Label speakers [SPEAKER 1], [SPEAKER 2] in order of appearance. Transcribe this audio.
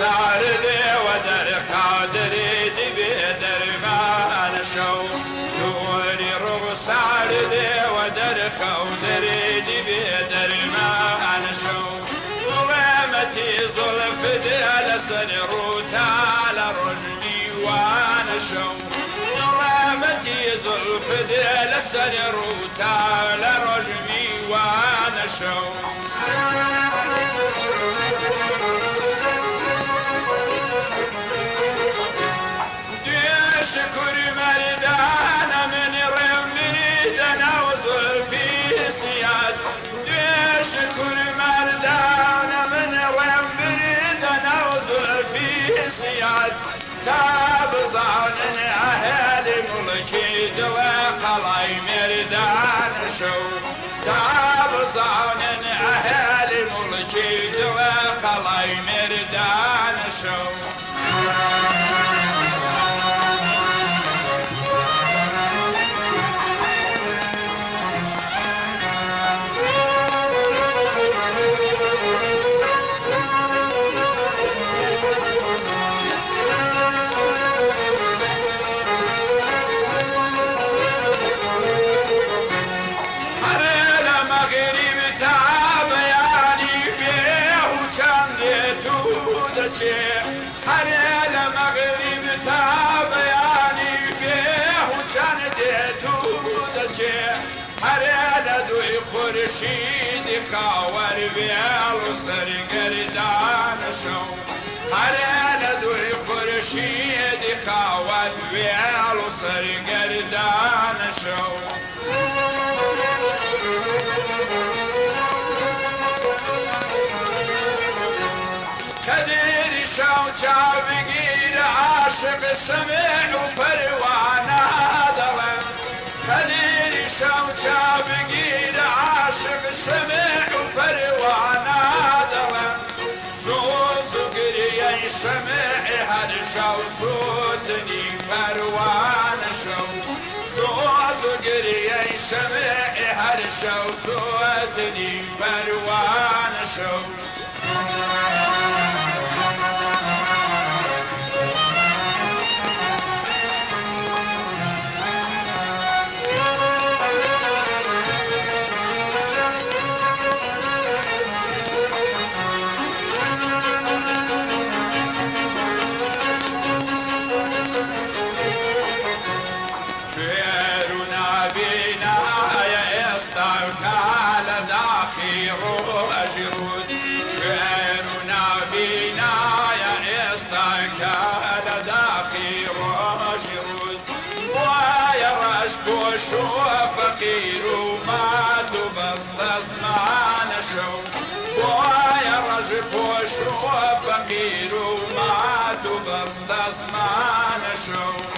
[SPEAKER 1] ساردي ودر خادري دبي درمان شو دوري رو ساردي ودر خادري دبي درمان شو ظلمتي ظلف دي لسنروتا لرجمي وانا شو ظلمتي ظلف دي لسنروتا لرجمي وانا شو شكر مردانا من رمري دنا وظلفي سياد شكر مردانا من رمري دنا وظلفي سياد تاب ظان أهل ملكي دوا قلاي مردان شو تاب ظان أهل ملكي دوا قلاي مردان شو هريل مغرب تابياني فيه وشان ديتو دشي هريل دوي خورشيد خاور بيال سرگردان شو هريل دوي خورشيد خاور بيال سرگردان شو كدير شاو بقير عاشق سمع وفروانا ظلم كدير شاو بقير عاشق سمع وفروانا ظلم صوص قرية شمع هر شاو صوتني فروانا شو صوص قرية شمع هر شاو صوتني فروانا شو شو فقير وما تبسط زمان شو ويا رجب وشو فقير وما تبسط زمان شو